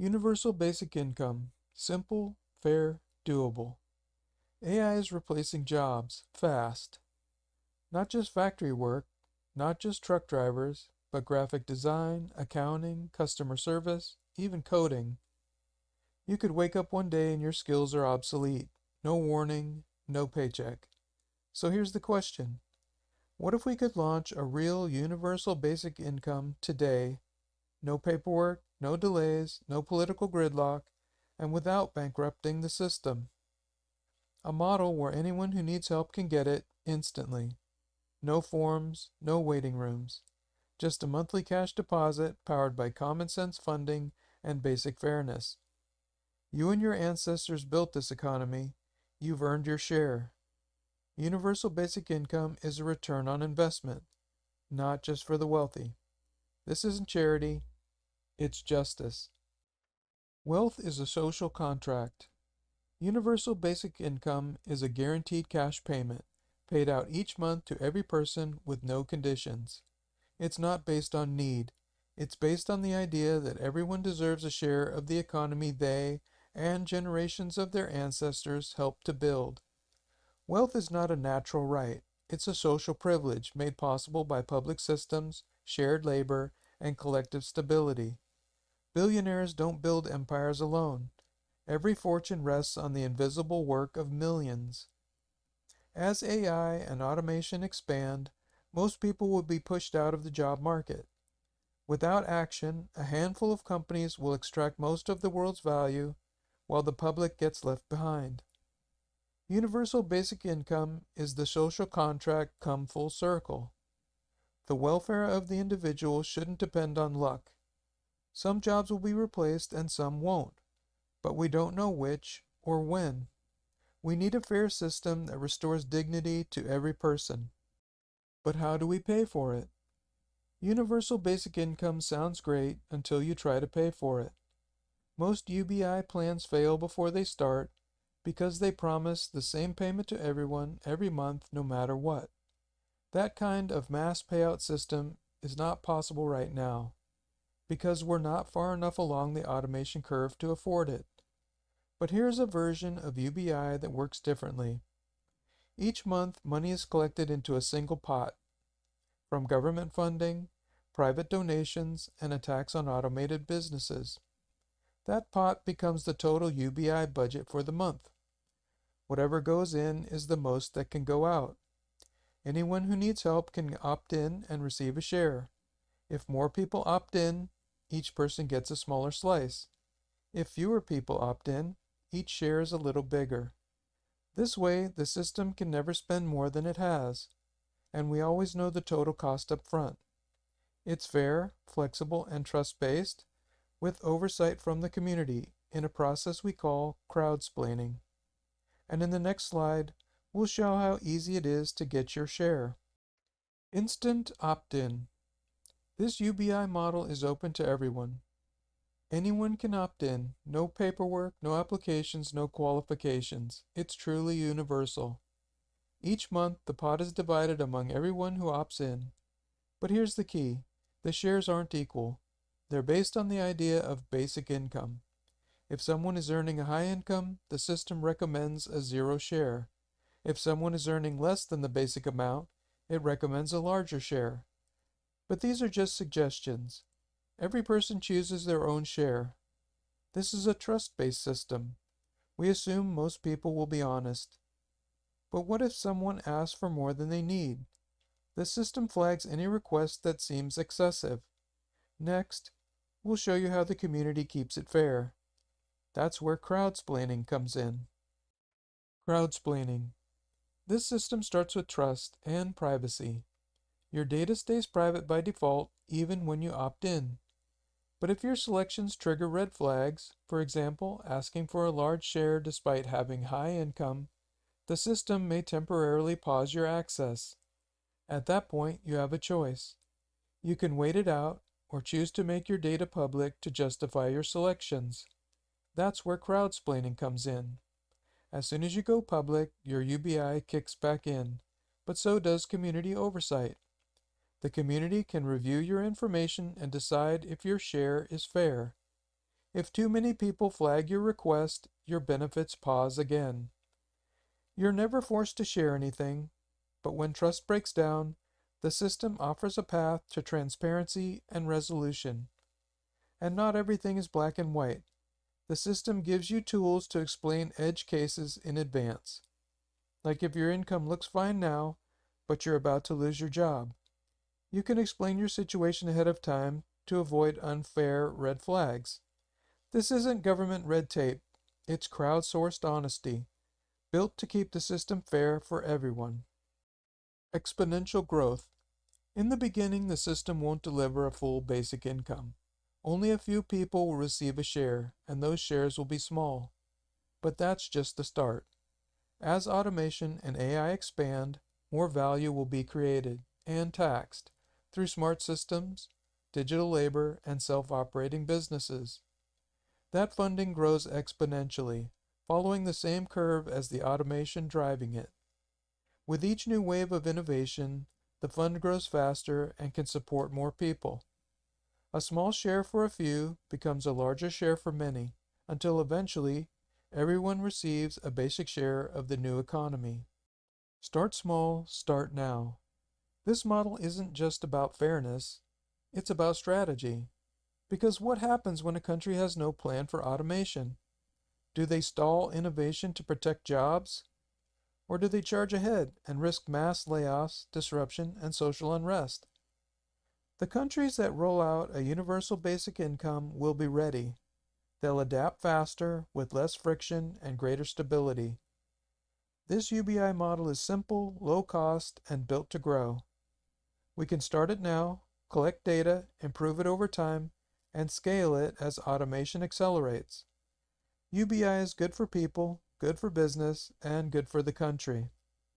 Universal basic income. Simple, fair, doable. AI is replacing jobs, fast. Not just factory work, not just truck drivers, but graphic design, accounting, customer service, even coding. You could wake up one day and your skills are obsolete. No warning, no paycheck. So here's the question. What if we could launch a real universal basic income today? No paperwork, no delays, no political gridlock, and without bankrupting the system. A model where anyone who needs help can get it instantly. No forms, no waiting rooms. Just a monthly cash deposit powered by common sense funding and basic fairness. You and your ancestors built this economy. You've earned your share. Universal basic income is a return on investment, not just for the wealthy. This isn't charity, it's justice. Wealth is a social contract. Universal basic income is a guaranteed cash payment, paid out each month to every person with no conditions. It's not based on need. It's based on the idea that everyone deserves a share of the economy they and generations of their ancestors helped to build. Wealth is not a natural right. It's a social privilege made possible by public systems, shared labor, and collective stability. Billionaires don't build empires alone. Every fortune rests on the invisible work of millions. As AI and automation expand, most people will be pushed out of the job market. Without action, a handful of companies will extract most of the world's value, while the public gets left behind. Universal basic income is the social contract come full circle. The welfare of the individual shouldn't depend on luck. Some jobs will be replaced and some won't, but we don't know which or when. We need a fair system that restores dignity to every person. But how do we pay for it? Universal basic income sounds great until you try to pay for it. Most UBI plans fail before they start because they promise the same payment to everyone every month no matter what. That kind of mass payout system is not possible right now because we're not far enough along the automation curve to afford it. But here's a version of UBI that works differently. Each month, money is collected into a single pot from government funding, private donations, and a tax on automated businesses. That pot becomes the total UBI budget for the month. Whatever goes in is the most that can go out. Anyone who needs help can opt in and receive a share. If more people opt in, each person gets a smaller slice. If fewer people opt in, each share is a little bigger. This way, the system can never spend more than it has, and we always know the total cost up front. It's fair, flexible, and trust-based, with oversight from the community in a process we call crowd-splaining. And in the next slide, we'll show how easy it is to get your share. Instant opt-in. This UBI model is open to everyone. Anyone can opt in. No paperwork, no applications, no qualifications. It's truly universal. Each month, the pot is divided among everyone who opts in. But here's the key. The shares aren't equal. They're based on the idea of basic income. If someone is earning a high income, the system recommends a zero share. If someone is earning less than the basic amount, it recommends a larger share. But these are just suggestions. Every person chooses their own share. This is a trust-based system. We assume most people will be honest. But what if someone asks for more than they need? The system flags any request that seems excessive. Next, we'll show you how the community keeps it fair. That's where crowd-splaining comes in. Crowd-splaining. This system starts with trust and privacy. Your data stays private by default even when you opt in. But if your selections trigger red flags, for example, asking for a large share despite having high income, the system may temporarily pause your access. At that point, you have a choice. You can wait it out or choose to make your data public to justify your selections. That's where crowd-splaining comes in. As soon as you go public, your UBI kicks back in, but so does community oversight. The community can review your information and decide if your share is fair. If too many people flag your request, your benefits pause again. You're never forced to share anything, but when trust breaks down, the system offers a path to transparency and resolution. And not everything is black and white. The system gives you tools to explain edge cases in advance. Like if your income looks fine now, but you're about to lose your job. You can explain your situation ahead of time to avoid unfair red flags. This isn't government red tape, it's crowdsourced honesty, built to keep the system fair for everyone. Exponential growth. In the beginning, the system won't deliver a full basic income. Only a few people will receive a share, and those shares will be small. But that's just the start. As automation and AI expand, more value will be created and taxed through smart systems, digital labor, and self-operating businesses. That funding grows exponentially, following the same curve as the automation driving it. With each new wave of innovation, the fund grows faster and can support more people. A small share for a few becomes a larger share for many, until eventually everyone receives a basic share of the new economy. Start small, start now. This model isn't just about fairness, it's about strategy. Because what happens when a country has no plan for automation? Do they stall innovation to protect jobs? Or do they charge ahead and risk mass layoffs, disruption, and social unrest? The countries that roll out a universal basic income will be ready. They'll adapt faster, with less friction and greater stability. This UBI model is simple, low cost, and built to grow. We can start it now, collect data, improve it over time, and scale it as automation accelerates. UBI is good for people, good for business, and good for the country.